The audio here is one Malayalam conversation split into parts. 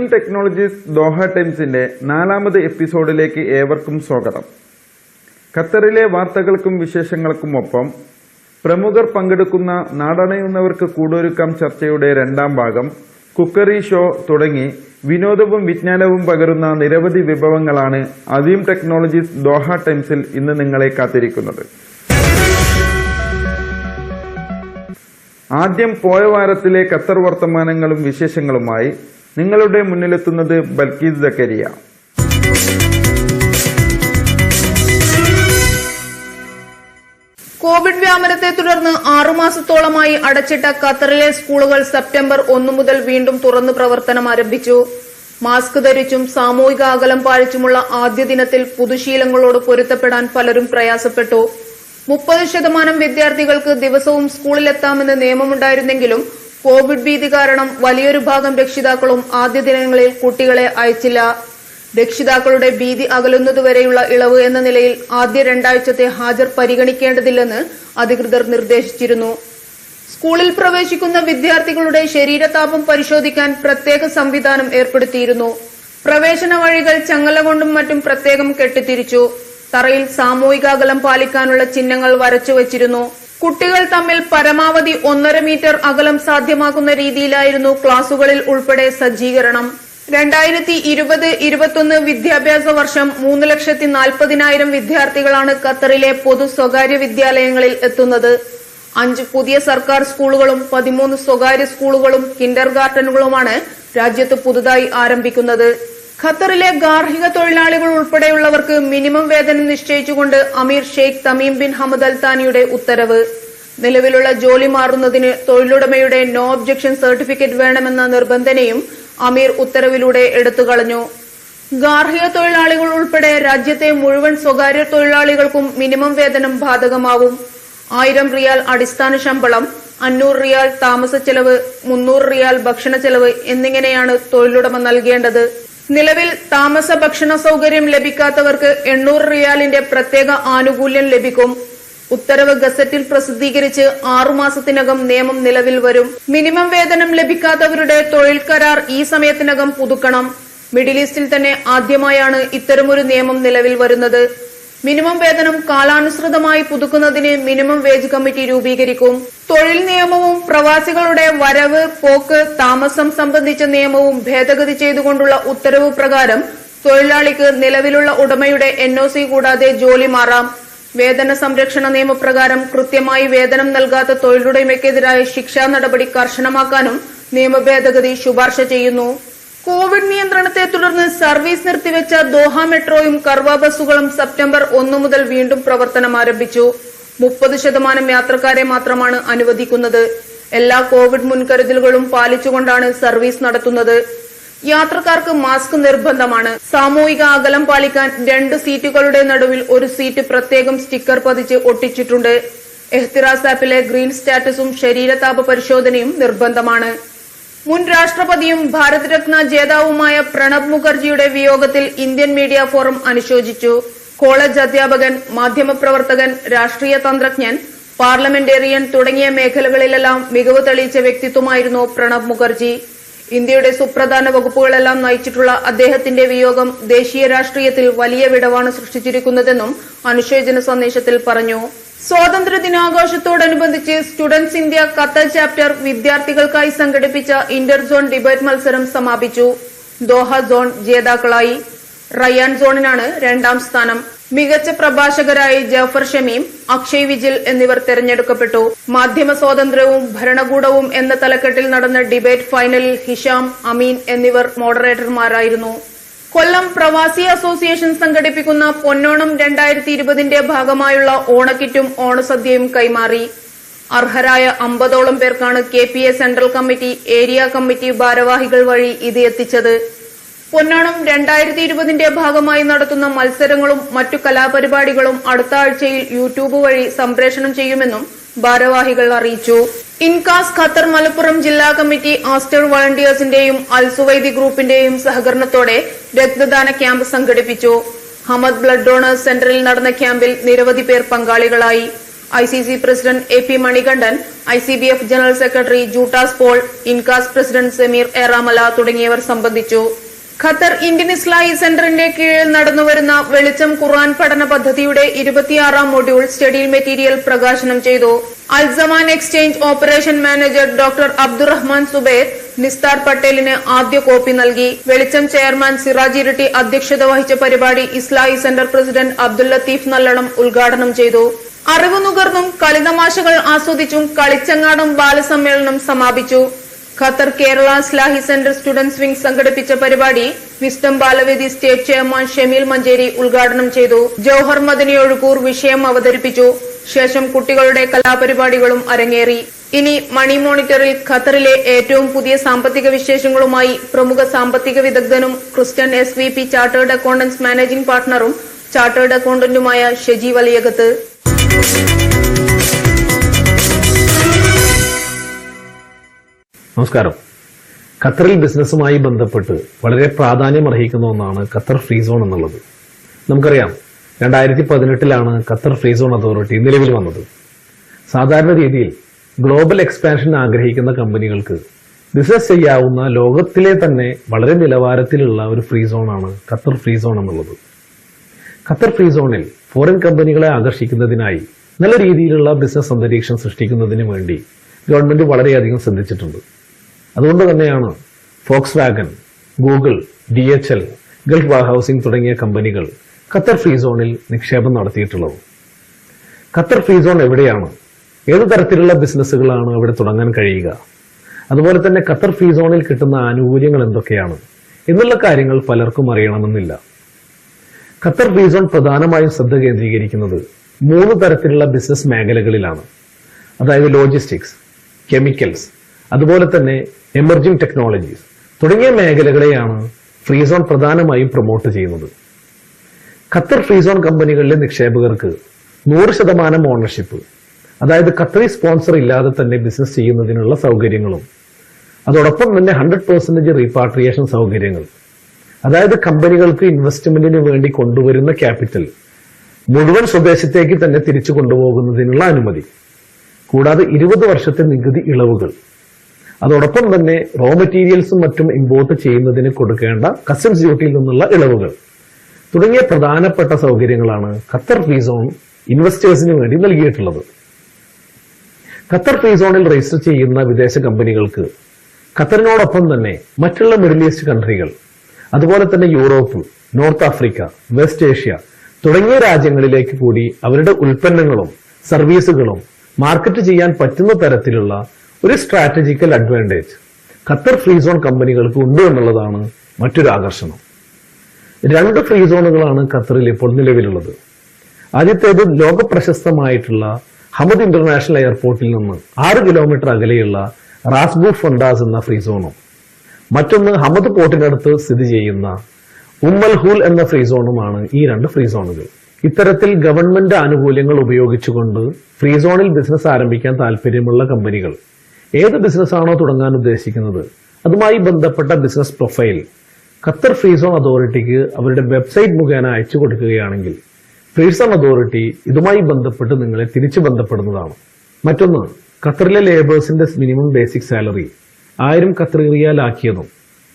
അദീം ടെക്നോളജീസ് ദോഹ ടൈംസിന്റെ 4ാമത് എപ്പിസോഡിലേക്ക് ഏവർക്കും സ്വാഗതം. ഖത്തറിലെ വാർത്തകൾക്കും വിശേഷങ്ങൾക്കുമൊപ്പം പ്രമുഖർ പങ്കെടുക്കുന്ന നാടണയുന്നവർക്ക് കൂടൊരുക്കാം ചർച്ചയുടെ 2ാം ഭാഗം, കുക്കറി ഷോ തുടങ്ങി വിനോദവും വിജ്ഞാനവും പകരുന്ന നിരവധി വിഭവങ്ങളാണ് അദീം ടെക്നോളജീസ് ദോഹ ടൈംസിൽ ഇന്ന് നിങ്ങളെ കാത്തിരിക്കുന്നത്. ആദ്യം പോയ വാരത്തിലെ ഖത്തർ വർത്തമാനങ്ങളും വിശേഷങ്ങളുമായി നിങ്ങളുടെ മുന്നിലെത്തുന്നത് ബൽക്കീസ് സക്കരിയ. കോവിഡ് വ്യാപനത്തെ തുടർന്ന് 6 മാസത്തോളമായി അടച്ചിട്ട ഖത്തറിലെ സ്കൂളുകൾ സെപ്റ്റംബർ 1 മുതൽ വീണ്ടും തുറന്ന് പ്രവർത്തനം ആരംഭിച്ചു. മാസ്ക് ധരിച്ചും സാമൂഹിക അകലം പാലിച്ചുമുള്ള ആദ്യ ദിനത്തിൽ പുതുശീലങ്ങളോട് പൊരുത്തപ്പെടാൻ പലരും പ്രയാസപ്പെട്ടു. 30% വിദ്യാർത്ഥികൾക്ക് ദിവസവും സ്കൂളിലെത്താമെന്ന് നിയമമുണ്ടായിരുന്നെങ്കിലും കോവിഡ് ഭീതി കാരണം വലിയൊരു ഭാഗം രക്ഷിതാക്കളും ആദ്യ ദിനങ്ങളിൽ കുട്ടികളെ അയച്ചില്ല. രക്ഷിതാക്കളുടെ ഭീതി അകലുന്നതുവരെയുള്ള ഇളവ് എന്ന നിലയിൽ ആദ്യ 2 ആഴ്ചത്തെ ഹാജർ പരിഗണിക്കേണ്ടതില്ലെന്ന് അധികൃതർ നിർദ്ദേശിച്ചിരുന്നു. സ്കൂളിൽ പ്രവേശിക്കുന്ന വിദ്യാർത്ഥികളുടെ ശരീരതാപം പരിശോധിക്കാൻ പ്രത്യേക സംവിധാനം ഏർപ്പെടുത്തിയിരുന്നു. പ്രവേശന വഴികൾ ചങ്ങല കൊണ്ടും മറ്റും പ്രത്യേകം കെട്ടിത്തിരിച്ചു. തറയിൽ സാമൂഹിക അകലം പാലിക്കാനുള്ള ചിഹ്നങ്ങൾ വരച്ചുവച്ചിരുന്നു. കുട്ടികൾ തമ്മിൽ പരമാവധി 1.5 മീറ്റർ അകലം സാധ്യമാക്കുന്ന രീതിയിലായിരുന്നു ക്ലാസുകളിൽ ഉൾപ്പെടെ സജ്ജീകരണം. 2020-21 വിദ്യാഭ്യാസ വർഷം 3,40,000 വിദ്യാർത്ഥികളാണ് ഖത്തറിലെ പൊതു സ്വകാര്യ വിദ്യാലയങ്ങളിൽ എത്തുന്നത്. 5 പുതിയ സർക്കാർ സ്കൂളുകളും 13 സ്വകാര്യ സ്കൂളുകളും കിൻഡർ ഗാർട്ടനുകളുമാണ് രാജ്യത്ത് പുതുതായി ആരംഭിക്കുന്നത്. ഖത്തറിലെ ഗാർഹിക തൊഴിലാളികൾ ഉൾപ്പെടെയുള്ളവർക്ക് മിനിമം വേതനം നിശ്ചയിച്ചുകൊണ്ട് അമീർ Sheikh Tamim bin Hamad Al താനിയുടെ ഉത്തരവ്. നിലവിലുള്ള ജോലി മാറുന്നതിന് തൊഴിലുടമയുടെ നോ ഒബ്ജക്ഷൻ സർട്ടിഫിക്കറ്റ് വേണമെന്ന നിബന്ധനയും അമീർ ഉത്തരവിലൂടെ എടുത്തുകളഞ്ഞു. ഗാർഹിക തൊഴിലാളികൾ ഉൾപ്പെടെ രാജ്യത്തെ മുഴുവൻ സ്വകാര്യ തൊഴിലാളികൾക്കും മിനിമം വേതനം ബാധകമാവും. 1000 റിയാൽ അടിസ്ഥാന ശമ്പളം, 500 റിയാൽ താമസ ചെലവ്, 300 റിയാൽ ഭക്ഷണ ചെലവ് എന്നിങ്ങനെയാണ് തൊഴിലുടമ നൽകേണ്ടത്. നിലവിൽ താമസ ഭക്ഷണ സൌകര്യം ലഭിക്കാത്തവർക്ക് 800 റിയാലിന്റെ പ്രത്യേക ആനുകൂല്യം ലഭിക്കും. ഉത്തരവ് ഗസറ്റിൽ പ്രസിദ്ധീകരിച്ച് 6 മാസത്തിനകം നിയമം നിലവിൽ വരും. മിനിമം വേതനം ലഭിക്കാത്തവരുടെ തൊഴിൽ കരാർ ഈ സമയത്തിനകം പുതുക്കണം. മിഡിൽ ഈസ്റ്റിൽ തന്നെ ആദ്യമായാണ് ഇത്തരമൊരു നിയമം നിലവിൽ വരുന്നത്. മിനിമം വേതനം കാലാനുസൃതമായി പുതുക്കുന്നതിന് മിനിമം വേജ് കമ്മിറ്റി രൂപീകരിക്കും. തൊഴിൽ നിയമവും പ്രവാസികളുടെ വരവ്, പോക്ക്, താമസം സംബന്ധിച്ച നിയമവും ഭേദഗതി ചെയ്തുകൊണ്ടുള്ള ഉത്തരവ് പ്രകാരം തൊഴിലാളിക്ക് നിലവിലുള്ള ഉടമയുടെ NOC കൂടാതെ ജോലി മാറാം. വേതന സംരക്ഷണ നിയമപ്രകാരം കൃത്യമായി വേതനം നൽകാത്ത തൊഴിലുടമയ്ക്കെതിരായ ശിക്ഷാ നടപടി കർശനമാക്കാനും നിയമ ഭേദഗതി ശുപാർശ ചെയ്യുന്നു. കോവിഡ് നിയന്ത്രണത്തെ തുടർന്ന് സർവീസ് നിർത്തിവെച്ച ദോഹ മെട്രോയും കർവ ബസ്സുകളും സെപ്റ്റംബർ 1 മുതൽ വീണ്ടും പ്രവർത്തനം ആരംഭിച്ചു. 30% യാത്രക്കാരെ മാത്രമാണ് അനുവദിക്കുന്നത്. എല്ലാ കോവിഡ് മുൻകരുതലുകളും പാലിച്ചുകൊണ്ടാണ് സർവീസ് നടത്തുന്നത്. യാത്രക്കാർക്ക് മാസ്ക് നിർബന്ധമാണ്. സാമൂഹിക അകലം പാലിക്കാൻ 2 സീറ്റുകളുടെ നടുവിൽ ഒരു സീറ്റ് പ്രത്യേകം സ്റ്റിക്കർ പതിച്ച് ഒട്ടിച്ചിട്ടുണ്ട്. എഹ്തിറാസ് ആപ്പിലെ ഗ്രീൻ സ്റ്റാറ്റസും ശരീരതാപ പരിശോധനയും നിർബന്ധമാണ്. മുൻ രാഷ്ട്രപതിയും ഭാരത് രത്ന ജേതാവുമായ പ്രണബ് മുഖർജിയുടെ വിയോഗത്തിൽ ഇന്ത്യൻ മീഡിയ ഫോറം അനുശോചിച്ചു. കോളേജ് അധ്യാപകൻ, മാധ്യമപ്രവർത്തകൻ, രാഷ്ട്രീയ തന്ത്രജ്ഞൻ, പാർലമെന്റേറിയൻ തുടങ്ങിയ മേഖലകളിലെല്ലാം മികവ് തെളിയിച്ച വ്യക്തിത്വമായിരുന്നു പ്രണബ് മുഖർജി. ഇന്ത്യയുടെ സുപ്രധാന വകുപ്പുകളെല്ലാം നയിച്ചിട്ടുള്ള അദ്ദേഹത്തിന്റെ വിയോഗം ദേശീയ രാഷ്ട്രീയത്തിൽ വലിയ വിടവാണ് സൃഷ്ടിച്ചിരിക്കുന്നതെന്നും അനുശോചന സന്ദേശത്തിൽ പറഞ്ഞു. സ്വാതന്ത്ര്യ ദിനാഘോഷത്തോടനുബന്ധിച്ച് സ്റ്റുഡന്റ്സ് ഇന്ത്യ ഖത്തർ ചാപ്റ്റർ വിദ്യാർത്ഥികൾക്കായി സംഘടിപ്പിച്ച ഇന്റർ സോൺ ഡിബേറ്റ് മത്സരം സമാപിച്ചു. ദോഹ സോൺ ജേതാക്കളായി. റയ്യാൻ സോണിനാണ് 2ാം സ്ഥാനം. മികച്ച പ്രഭാഷകരായി ജാഫർ ഷമീം, അക്ഷയ് വിജിൽ എന്നിവർ തെരഞ്ഞെടുക്കപ്പെട്ടു. മാധ്യമ സ്വാതന്ത്ര്യവും ഭരണകൂടവും എന്ന തലക്കെട്ടിൽ നടന്ന ഡിബേറ്റ് ഫൈനലിൽ ഹിഷാം, അമീൻ എന്നിവർ മോഡറേറ്റർമാരായിരുന്നു. കൊല്ലം പ്രവാസി അസോസിയേഷൻ സംഘടിപ്പിക്കുന്ന പൊന്നോണം 2020ന്റെ ഭാഗമായുള്ള ഓണക്കിറ്റും ഓണസദ്യയും കൈമാറി. അർഹരായ 50ഓളം പേർക്കാണ് KPA central committee, area committee ഭാരവാഹികൾ വഴി ഇത് എത്തിച്ചത്. പൊന്നോണം 2020ന്റെ ഭാഗമായി നടത്തുന്ന മത്സരങ്ങളും മറ്റു കലാപരിപാടികളും അടുത്ത ആഴ്ചയിൽ യൂട്യൂബ് വഴി സംപ്രേഷണം ചെയ്യുമെന്നും ഭാരവാഹികൾ അറിയിച്ചു. ഇൻകാസ് ഖത്തർ മലപ്പുറം ജില്ലാ കമ്മിറ്റി, ആസ്റ്റർ വളണ്ടിയേഴ്സിന്റെയും അൽസുവൈദി ഗ്രൂപ്പിന്റെയും സഹകരണത്തോടെ രക്തദാന ക്യാമ്പ് സംഘടിപ്പിച്ചു. ഹമദ് ബ്ലഡ് ഡോണേഴ്സ് സെന്ററിൽ നടന്ന ക്യാമ്പിൽ നിരവധി പേർ പങ്കാളികളായി. ICC president AP Manikandan, ICBF general secretary Juttas Paul, INCAS president Sameer Eramala തുടങ്ങിയവർ സംബന്ധിച്ചു. ഖത്തർ ഇന്ത്യൻ ഇസ്ലാഹി സെന്ററിന്റെ കീഴിൽ നടന്നുവരുന്ന വെളിച്ചം ഖുർആൻ പഠന പദ്ധതിയുടെ 26ാം മൊഡ്യൂൾ സ്റ്റഡി മെറ്റീരിയൽ പ്രകാശനം ചെയ്തു. Al Zaman exchange operation manager doctor Abdurahman Zubair Nistar പട്ടേലിന് ആദ്യ കോപ്പി നൽകി. വെളിച്ചം ചെയർമാൻ സിറാജ് ഇരിട്ടി അധ്യക്ഷത വഹിച്ച പരിപാടി ഇസ്ലാഹി സെന്റർ പ്രസിഡന്റ് അബ്ദുൽ ലത്തീഫ് നല്ലളം ഉദ്ഘാടനം ചെയ്തു. അറിവ് നുകർന്നും കളിതമാശകൾ ആസ്വദിച്ചും കളിച്ചങ്ങാടും ബാലസമ്മേളനം സമാപിച്ചു. ഖത്തർ കേരള ഇസ്ലാഹി സെന്റർ സ്റ്റുഡന്റ്സ് വിംഗ് സംഘടിപ്പിച്ച പരിപാടി wisdom Balavedi state chairman Shameel Manjeri ഉദ്ഘാടനം ചെയ്തു. ജൌഹർ മദനി ഒഴുകൂർ വിഷയം അവതരിപ്പിച്ചു. ശേഷം കുട്ടികളുടെ കലാപരിപാടികളും അരങ്ങേറി. ഇനി മണി മോണിറ്ററിൽ ഖത്തറിലെ ഏറ്റവും പുതിയ സാമ്പത്തിക വിശേഷങ്ങളുമായി പ്രമുഖ സാമ്പത്തിക വിദഗ്ധനും Christian SVP chartered accountants managing പാർട്ണറും ചാർട്ടേഡ് അക്കൌണ്ടന്റുമായ ഷെജി വലിയകത്ത്. നമസ്കാരം. ഖത്തറിൽ ബിസിനസ്സുമായി ബന്ധപ്പെട്ട് വളരെ പ്രാധാന്യമർഹിക്കുന്ന ഒന്നാണ് ഖത്തർ ഫ്രീ സോൺ എന്നുള്ളത്. നമുക്കറിയാം, 2018 ഖത്തർ ഫ്രീ സോൺ അതോറിറ്റി നിലവിൽ വന്നത്. സാധാരണ രീതിയിൽ ഗ്ലോബൽ എക്സ്പാൻഷൻ ആഗ്രഹിക്കുന്ന കമ്പനികൾക്ക് ബിസിനസ് ചെയ്യാവുന്ന ലോകത്തിലെ തന്നെ വളരെ നിലവാരത്തിലുള്ള ഒരു ഫ്രീ സോണാണ് ഖത്തർ ഫ്രീ സോൺ എന്നുള്ളത്. ഖത്തർ ഫ്രീ സോണിൽ ഫോറിൻ കമ്പനികളെ ആകർഷിക്കുന്നതിനായി നല്ല രീതിയിലുള്ള ബിസിനസ് അന്തരീക്ഷം സൃഷ്ടിക്കുന്നതിന് വേണ്ടി ഗവൺമെന്റ് വളരെയധികം ശ്രദ്ധിച്ചിട്ടുണ്ട്. അതുകൊണ്ട് തന്നെയാണ് Volkswagen, Google, DHL, Gulf warehousing തുടങ്ങിയ കമ്പനികൾ ഖത്തർ ഫ്രീ സോണിൽ നിക്ഷേപം നടത്തിയിട്ടുള്ളത്. ഖത്തർ ഫ്രീ സോൺ എവിടെയാണ്, ഏത് തരത്തിലുള്ള ബിസിനസ്സുകളാണ് അവിടെ തുടങ്ങാൻ കഴിയുക, അതുപോലെ തന്നെ ഖത്തർ ഫ്രീ സോണിൽ കിട്ടുന്ന ആനുകൂല്യങ്ങൾ എന്തൊക്കെയാണ് എന്നുള്ള കാര്യങ്ങൾ പലർക്കും അറിയണമെന്നില്ല. ഖത്തർ ഫ്രീ സോൺ പ്രധാനമായും ശ്രദ്ധ കേന്ദ്രീകരിക്കുന്നത് 3 തരത്തിലുള്ള ബിസിനസ് മേഖലകളിലാണ്. അതായത് ലോജിസ്റ്റിക്സ്, കെമിക്കൽസ്, അതുപോലെ തന്നെ എമർജിംഗ് ടെക്നോളജീസ് തുടങ്ങിയ മേഖലകളെയാണ് ഫ്രീ സോൺ പ്രധാനമായും പ്രൊമോട്ട് ചെയ്യുന്നത്. ഖത്തർ ഫ്രീ സോൺ കമ്പനികളിലെ നിക്ഷേപകർക്ക് 100% ഓണർഷിപ്പ്, അതായത് ഖത്തറി സ്പോൺസർ ഇല്ലാതെ തന്നെ ബിസിനസ് ചെയ്യുന്നതിനുള്ള സൗകര്യങ്ങളും അതോടൊപ്പം തന്നെ 100% റീപാട്രിയേഷൻ സൗകര്യങ്ങൾ, അതായത് കമ്പനികൾക്ക് ഇൻവെസ്റ്റ്മെന്റിന് വേണ്ടി കൊണ്ടുവരുന്ന ക്യാപിറ്റൽ മുഴുവൻ സ്വദേശത്തേക്ക് തന്നെ തിരിച്ചു കൊണ്ടുപോകുന്നതിനുള്ള അനുമതി, കൂടാതെ 20 വർഷത്തെ നികുതി ഇളവുകൾ, അതോടൊപ്പം തന്നെ റോ മെറ്റീരിയൽസും മറ്റും ഇമ്പോർട്ട് ചെയ്യുന്നതിന് കൊടുക്കേണ്ട കസ്റ്റംസ് ഡ്യൂട്ടിയിൽ നിന്നുള്ള ഇളവുകൾ തുടങ്ങിയ പ്രധാനപ്പെട്ട സൗകര്യങ്ങളാണ് ഖത്തർ ഫ്രീ സോൺ ഇൻവെസ്റ്റേഴ്സിന് വേണ്ടി നൽകിയിട്ടുള്ളത്. ഖത്തർ ഫ്രീ സോണിൽ രജിസ്റ്റർ ചെയ്യുന്ന വിദേശ കമ്പനികൾക്ക് ഖത്തറിനോടൊപ്പം തന്നെ മറ്റുള്ള മിഡിൽ ഈസ്റ്റ് കൺട്രികൾ, അതുപോലെ തന്നെ Europe, north Africa, west Asia തുടങ്ങിയ രാജ്യങ്ങളിലേക്ക് കൂടി അവരുടെ ഉൽപ്പന്നങ്ങളും സർവീസുകളും മാർക്കറ്റ് ചെയ്യാൻ പറ്റുന്ന തരത്തിലുള്ള ഒരു strategical advantage Qatar free zone കമ്പനികൾക്ക് ഉണ്ട് എന്നുള്ളതാണ് മറ്റൊരു ആകർഷണം. 2 ഫ്രീ സോണുകളാണ് ഖത്തറിൽ ഇപ്പോൾ നിലവിലുള്ളത്. ആദ്യത്തേത് ലോക പ്രശസ്തമായിട്ടുള്ള ഹമദ് ഇന്റർനാഷണൽ എയർപോർട്ടിൽ നിന്ന് 6 കിലോമീറ്റർ അകലെയുള്ള റാസ്ബു ഫണ്ടാസ് എന്ന ഫ്രീ സോണും, മറ്റൊന്ന് ഹമദ് പോർട്ടിനടുത്ത് സ്ഥിതി ചെയ്യുന്ന ഉമ്മൽ ഹൂൽ എന്ന ഫ്രീ സോണുമാണ് ഈ 2 ഫ്രീ സോണുകൾ. ഇത്തരത്തിൽ ഗവൺമെന്റ് ആനുകൂല്യങ്ങൾ ഉപയോഗിച്ചുകൊണ്ട് ഫ്രീ സോണിൽ ബിസിനസ് ആരംഭിക്കാൻ താല്പര്യമുള്ള കമ്പനികൾ ഏത് ബിസിനസ് ആണോ തുടങ്ങാൻ ഉദ്ദേശിക്കുന്നത് അതുമായി ബന്ധപ്പെട്ട business profile Qatar free zone അതോറിറ്റിക്ക് അവരുടെ വെബ്സൈറ്റ് മുഖേന അയച്ചു കൊടുക്കുകയാണെങ്കിൽ ഫ്രീ സോൺ അതോറിറ്റി ഇതുമായി ബന്ധപ്പെട്ട് നിങ്ങളെ തിരിച്ചു ബന്ധപ്പെടുന്നതാണ്. മറ്റൊന്ന്, ഖത്തറിലെ ലേബേഴ്സിന്റെ മിനിമം ബേസിക് സാലറി 1000 ഖത്തറി റിയാൽ ആക്കിയതും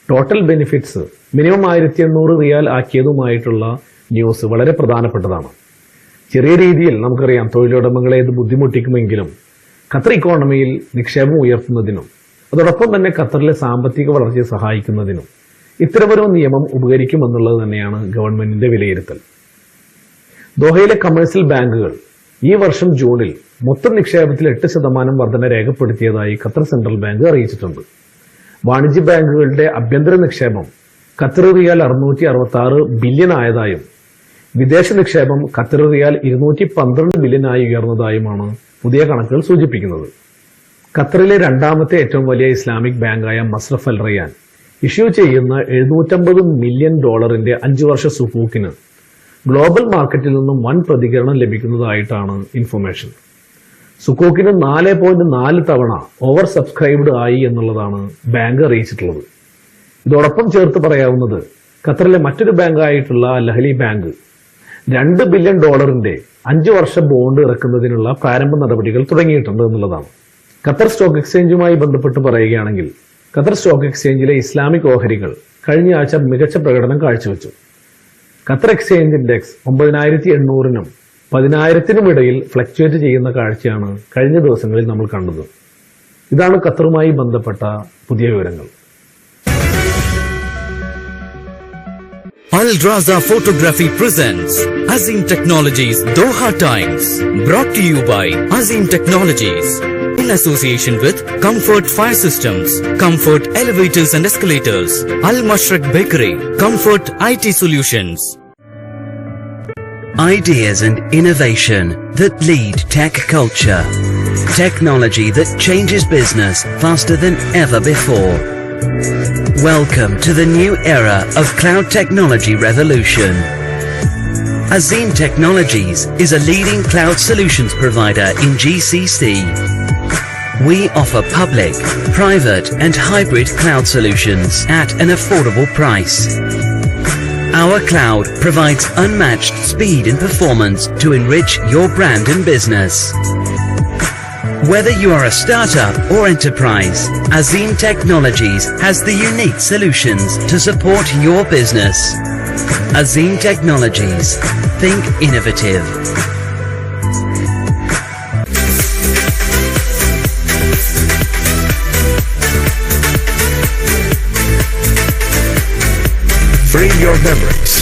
ടോട്ടൽ ബെനിഫിറ്റ്സ് മിനിമം 1800 റിയാൽ ആക്കിയതുമായിട്ടുള്ള ന്യൂസ് വളരെ പ്രധാനപ്പെട്ടതാണ്. ചെറിയ രീതിയിൽ നമുക്കറിയാം തൊഴിലുടമകളെ ഇത് ബുദ്ധിമുട്ടിക്കുമെങ്കിലും ഖത്തർ ഇക്കോണമിയിൽ നിക്ഷേപം ഉയർത്തുന്നതിനും അതോടൊപ്പം തന്നെ ഖത്തറിലെ സാമ്പത്തിക വളർച്ചയെ സഹായിക്കുന്നതിനും ഇത്തരമൊരു നിയമം ഉപകരിക്കുമെന്നുള്ളത് തന്നെയാണ് ഗവൺമെന്റിന്റെ വിലയിരുത്തൽ. ദോഹയിലെ കമേഴ്സ്യൽ ബാങ്കുകൾ ഈ വർഷം ജൂണിൽ മൊത്തം നിക്ഷേപത്തിൽ 8% വർധന രേഖപ്പെടുത്തിയതായി ഖത്തർ സെൻട്രൽ ബാങ്ക് അറിയിച്ചിട്ടുണ്ട്. വാണിജ്യ ബാങ്കുകളുടെ ആഭ്യന്തര നിക്ഷേപം ഖത്തർ റിയാൽ 666 ബില്യൺ ആയതായും വിദേശ നിക്ഷേപം ഖത്തർ റിയാൽ 212 ബില്യണായി ഉയർന്നതായുമാണ് പുതിയ കണക്കുകൾ സൂചിപ്പിക്കുന്നത്. ഖത്തറിലെ 2ാമത്തെ ഏറ്റവും വലിയ ഇസ്ലാമിക് ബാങ്കായ മസ്റഫ് അൽ റയാൻ ഇഷ്യൂ ചെയ്യുന്ന $750 മില്യൺ 5 വർഷ സുഫൂക്കിന് ഗ്ലോബൽ മാർക്കറ്റിൽ നിന്നും വൻ പ്രതികരണം ലഭിക്കുന്നതായിട്ടാണ് ഇൻഫർമേഷൻ. സുക്കൂക്കിന് 4.4 തവണ ഓവർ സബ്സ്ക്രൈബ്ഡ് ആയി എന്നുള്ളതാണ് ബാങ്ക് അറിയിച്ചിട്ടുള്ളത്. ഇതോടൊപ്പം ചേർത്ത് പറയാവുന്നത് ഖത്തറിലെ മറ്റൊരു ബാങ്കായിട്ടുള്ള ലഹലി ബാങ്ക് $2 ബില്യൺ 5 വർഷ ബോണ്ട് ഇറക്കുന്നതിനുള്ള പ്രാരംഭ നടപടികൾ തുടങ്ങിയിട്ടുണ്ട് എന്നുള്ളതാണ്. ഖത്തർ സ്റ്റോക്ക് എക്സ്ചേഞ്ചുമായി ബന്ധപ്പെട്ട് പറയുകയാണെങ്കിൽ ഖത്തർ സ്റ്റോക്ക് എക്സ്ചേഞ്ചിലെ ഇസ്ലാമിക് ഓഹരികൾ കഴിഞ്ഞ ആഴ്ച മികച്ച പ്രകടനം കാഴ്ചവെച്ചു. ഖത്തർ എക്സ്ചേഞ്ച് ഇൻഡെക്സ് 9800-നും 10,000-നും ഇടയിൽ ഫ്ലക്ച്വേറ്റ് ചെയ്യുന്ന കാഴ്ചയാണ് കഴിഞ്ഞ ദിവസങ്ങളിൽ നമ്മൾ കണ്ടത്. ഇതാണ് ഖത്തറുമായി ബന്ധപ്പെട്ട പുതിയ വിവരങ്ങൾ. Al Raza Photography presents Azim Technologies Doha Times, brought to you by Azim Technologies in association with Comfort Fire Systems, Comfort Elevators and Escalators, Al Mashrak Bakery, Comfort IT Solutions. Ideas and innovation that lead tech culture. Technology that changes business faster than ever before. Welcome to the new era of cloud technology revolution. Azim Technologies is a leading cloud solutions provider in GCC. We offer public, private and hybrid cloud solutions at an affordable price. Our cloud provides unmatched speed and performance to enrich your brand and business. Whether you are a startup or enterprise, Azim Technologies has the unique solutions to support your business. Azim Technologies. Think innovative. Free your memories.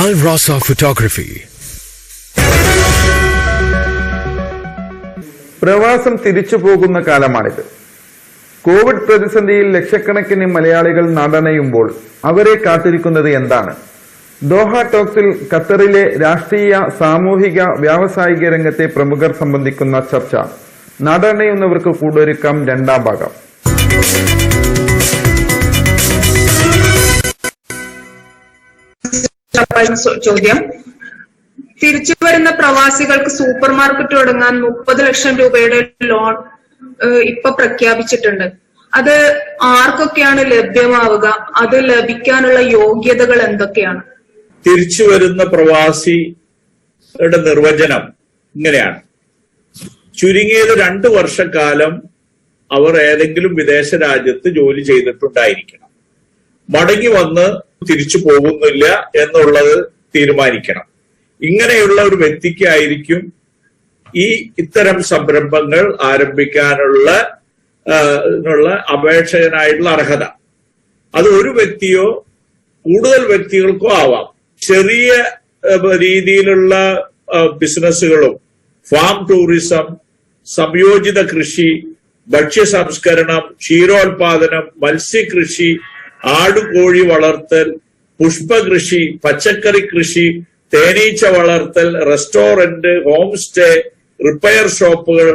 Al Raza Photography. പ്രവാസം തിരിച്ചു പോകുന്ന കാലമാണിത്. കോവിഡ് പ്രതിസന്ധിയിൽ ലക്ഷക്കണക്കിന് മലയാളികൾ നാടണയുമ്പോൾ അവരെ കാത്തിരിക്കുന്നത് എന്താണ്? ദോഹ ടോക്സിൽ ഖത്തറിലെ രാഷ്ട്രീയ, സാമൂഹിക, വ്യാവസായിക രംഗത്തെ പ്രമുഖർ സംബന്ധിക്കുന്ന ചർച്ച. നാടണയുന്നവർക്ക് കൂടൊരുക്കാം 2ാം ഭാഗം. ചോദ്യം: തിരിച്ചു വരുന്ന പ്രവാസികൾക്ക് സൂപ്പർ മാർക്കറ്റ് തുടങ്ങാൻ 30 ലക്ഷം രൂപയുടെ ലോൺ ഇപ്പൊ പ്രഖ്യാപിച്ചിട്ടുണ്ട്. അത് ആർക്കൊക്കെയാണ് ലഭ്യമാവുക? അത് ലഭിക്കാനുള്ള യോഗ്യതകൾ എന്തൊക്കെയാണ്? തിരിച്ചു വരുന്ന പ്രവാസിയുടെ നിർവചനം ഇങ്ങനെയാണ്: ചുരുങ്ങിയത് 2 വർഷക്കാലം അവർ ഏതെങ്കിലും വിദേശ രാജ്യത്ത് ജോലി ചെയ്തിട്ടുണ്ടായിരിക്കണം. മടങ്ങി വന്ന് തിരിച്ചു പോകുന്നില്ല എന്നുള്ളത് തീരുമാനിക്കണം. ഇങ്ങനെയുള്ള ഒരു വ്യക്തിക്കായിരിക്കും ഇത്തരം സംരംഭങ്ങൾ ആരംഭിക്കാനുള്ള അപേക്ഷകനായിട്ടുള്ള അർഹത. അത് ഒരു വ്യക്തിയോ കൂടുതൽ വ്യക്തികൾക്കോ ആവാം. ചെറിയ രീതിയിലുള്ള ബിസിനസ്സുകളും ഫാം ടൂറിസം, സംയോജിത കൃഷി, ഭക്ഷ്യ സംസ്കരണം, ക്ഷീരോത്പാദനം, മത്സ്യകൃഷി, ആടുകോഴി വളർത്തൽ, പുഷ്പകൃഷി, പച്ചക്കറി കൃഷി, തേനീച്ച വളർത്തൽ, റെസ്റ്റോറന്റ്, ഹോം സ്റ്റേ, റിപ്പയർ ഷോപ്പുകൾ,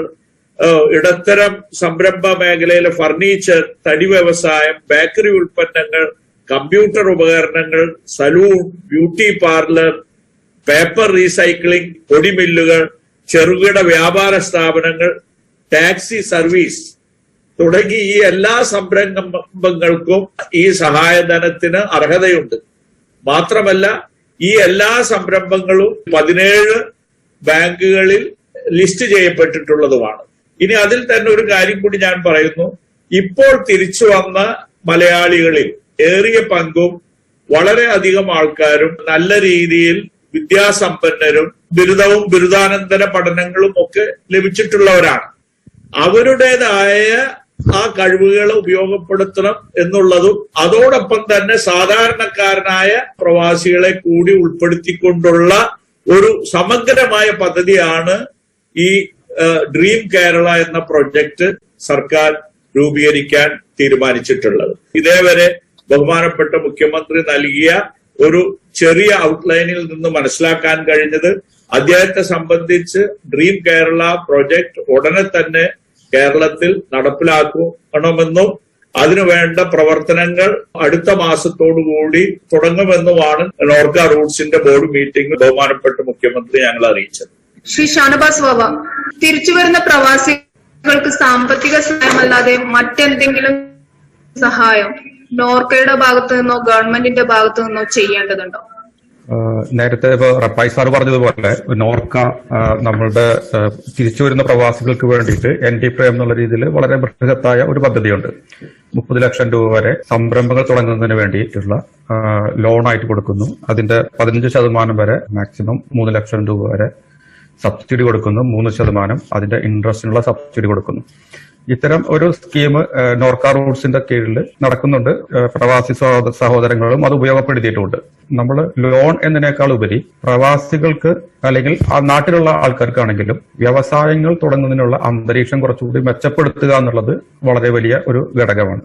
ഇടത്തരം സംരംഭ മേഖലയിലെ ഫർണിച്ചർ, തടി വ്യവസായം, ബേക്കറി ഉൽപ്പന്നങ്ങൾ, കമ്പ്യൂട്ടർ ഉപകരണങ്ങൾ, salon, beauty parlour, paper recycling, പൊടിമില്ലുകൾ, ചെറുകിട വ്യാപാര സ്ഥാപനങ്ങൾ, ടാക്സി സർവീസ് തുടങ്ങി ഈ എല്ലാ സംരംഭങ്ങൾക്കും ഈ സഹായധനത്തിന് അർഹതയുണ്ട്. മാത്രമല്ല ഈ എല്ലാ സംരംഭങ്ങളും 17 ബാങ്കുകളിൽ ലിസ്റ്റ് ചെയ്യപ്പെട്ടിട്ടുള്ളതുമാണ്. ഇനി അതിൽ തന്നെ ഒരു കാര്യം കൂടി ഞാൻ പറയുന്നു. ഇപ്പോൾ തിരിച്ചു വന്ന മലയാളികളിൽ ഏറിയ പങ്കും വളരെ അധികം ആൾക്കാരും നല്ല രീതിയിൽ വിദ്യാസമ്പന്നരും ബിരുദവും ബിരുദാനന്തര പഠനങ്ങളും ഒക്കെ ലഭിച്ചിട്ടുള്ളവരാണ്. അവരുടേതായ ആ കഴിവുകൾ ഉപയോഗപ്പെടുത്തണം എന്നുള്ളതും അതോടൊപ്പം തന്നെ സാധാരണക്കാരനായ പ്രവാസികളെ കൂടി ഉൾപ്പെടുത്തിക്കൊണ്ടുള്ള ഒരു സമഗ്രമായ പദ്ധതിയാണ് ഈ ഡ്രീം കേരള എന്ന പ്രൊജക്ട് സർക്കാർ രൂപീകരിക്കാൻ തീരുമാനിച്ചിട്ടുള്ളത്. ഇതേവരെ ബഹുമാനപ്പെട്ട മുഖ്യമന്ത്രി നൽകിയ ഒരു ചെറിയ ഔട്ട്ലൈനിൽ നിന്ന് മനസ്സിലാക്കാൻ കഴിഞ്ഞത് അദ്ദേഹത്തെ സംബന്ധിച്ച് ഡ്രീം കേരള പ്രൊജക്ട് ഉടനെ തന്നെ കേരളത്തിൽ നടപ്പിലാക്കണമെന്നും അതിനുവേണ്ട പ്രവർത്തനങ്ങൾ അടുത്ത മാസത്തോടുകൂടി തുടങ്ങുമെന്നുമാണ് നോർക്ക റൂട്ട്സിന്റെ ബോർഡ് മീറ്റിംഗ് ബഹുമാനപ്പെട്ട മുഖ്യമന്ത്രി ഞങ്ങൾ അറിയിച്ചത്. ശ്രീ ഷാനവാസ് വാവ, തിരിച്ചുവരുന്ന പ്രവാസികൾക്ക് സാമ്പത്തിക സഹായമല്ലാതെ മറ്റെന്തെങ്കിലും സഹായം നോർക്കയുടെ ഭാഗത്തു നിന്നോ ഗവൺമെന്റിന്റെ ഭാഗത്തു നിന്നോ ചെയ്യേണ്ടതുണ്ടോ? നേരത്തെ ഇപ്പൊ റപ്പായി സാർ പറഞ്ഞതുപോലെ നോർക്ക നമ്മളുടെ തിരിച്ചു വരുന്ന പ്രവാസികൾക്ക് വേണ്ടിയിട്ട് ND പ്രേം എന്നുള്ള രീതിയിൽ വളരെ ബൃഹത്തായ ഒരു പദ്ധതിയുണ്ട്. 30 ലക്ഷം രൂപ വരെ സംരംഭങ്ങൾ തുടങ്ങുന്നതിന് വേണ്ടിയിട്ടുള്ള ലോണായിട്ട് കൊടുക്കുന്നു. അതിന്റെ 15% വരെ മാക്സിമം 3 ലക്ഷം രൂപ വരെ സബ്സിഡി കൊടുക്കുന്നു. 3% അതിന്റെ ഇൻട്രസ്റ്റിനുള്ള സബ്സിഡി കൊടുക്കുന്നു. ഇത്തരം ഒരു സ്കീം നോർക്ക റൂട്ട്സിന്റെ കീഴിൽ നടക്കുന്നുണ്ട്. പ്രവാസി സഹോദരങ്ങളും അത് ഉപയോഗപ്പെടുത്തിയിട്ടുണ്ട്. നമ്മൾ ലോൺ എന്നതിനേക്കാൾ ഉപരി പ്രവാസികൾക്ക് അല്ലെങ്കിൽ ആ നാട്ടിലുള്ള ആൾക്കാർക്കാണെങ്കിലും വ്യവസായങ്ങൾ തുടങ്ങുന്നതിനുള്ള അന്തരീക്ഷം കുറച്ചുകൂടി മെച്ചപ്പെടുത്തുക എന്നുള്ളത് വളരെ വലിയ ഒരു ഘടകമാണ്.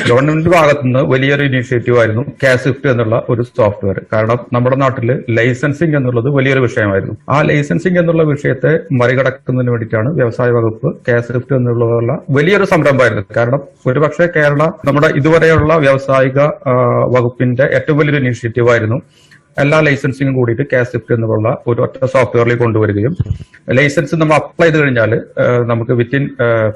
ഗവൺമെന്റ് ഭാഗത്തുനിന്ന് വലിയൊരു ഇനീഷ്യേറ്റീവ് ആയിരുന്നു കാസ്വിഫ്റ്റ് എന്നുള്ള ഒരു സോഫ്റ്റ്വെയർ. കാരണം നമ്മുടെ നാട്ടിൽ ലൈസൻസിങ് എന്നുള്ളത് വലിയൊരു വിഷയമായിരുന്നു. ആ ലൈസൻസിങ് എന്നുള്ള വിഷയത്തെ മറികടക്കുന്നതിന് വേണ്ടിയിട്ടാണ് വ്യവസായ വകുപ്പ് കാസ്വിഫ്റ്റ് എന്നുള്ള വലിയൊരു സംരംഭമായിരുന്നു. കാരണം ഒരുപക്ഷെ കേരള നമ്മുടെ ഇതുവരെയുള്ള വ്യാവസായിക വകുപ്പിന്റെ ഏറ്റവും വലിയൊരു ഇനീഷ്യേറ്റീവ് ആയിരുന്നു. എല്ലാ ലൈസൻസിങ്ങും കൂടിയിട്ട് കാസ്വിഫ്റ്റ് എന്നുള്ള ഒരു ഒറ്റ സോഫ്റ്റ്വെയറിൽ കൊണ്ടുവരികയും ലൈസൻസ് നമ്മൾ അപ്ലൈ ചെയ്ത് കഴിഞ്ഞാൽ നമുക്ക് വിത്തിൻ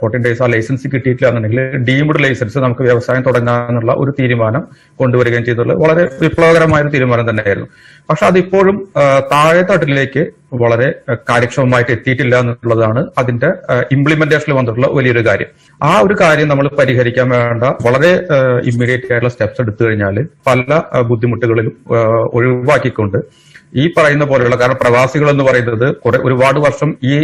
14 ഡേയ്സ് ആ ലൈസൻസ് കിട്ടിയിട്ടില്ല എന്നുണ്ടെങ്കിൽ ഡീംഡ് ലൈസൻസ് നമുക്ക് വ്യവസായം തുടങ്ങാനുള്ള ഒരു തീരുമാനം കൊണ്ടുവരികയും ചെയ്തിട്ടുള്ളത് വളരെ വിപ്ലവകരമായ ഒരു തീരുമാനം തന്നെയായിരുന്നു. പക്ഷെ അതിപ്പോഴും താഴെ തട്ടിലേക്ക് വളരെ കാര്യക്ഷമമായിട്ട് എത്തിയിട്ടില്ല എന്നുള്ളതാണ് അതിന്റെ ഇംപ്ലിമെന്റേഷനിൽ വന്നിട്ടുള്ള വലിയൊരു കാര്യം. ആ ഒരു കാര്യം നമ്മൾ പരിഹരിക്കാൻ വേണ്ട വളരെ ഇമ്മീഡിയറ്റ് ആയിട്ടുള്ള സ്റ്റെപ്സ് എടുത്തു കഴിഞ്ഞാൽ പല ബുദ്ധിമുട്ടുകളിലും ഒഴിവാക്കിക്കൊണ്ട് ഈ പറയുന്ന പോലെയുള്ള, കാരണം പ്രവാസികൾ എന്ന് പറയുന്നത് ഒരുപാട് വർഷം ഈ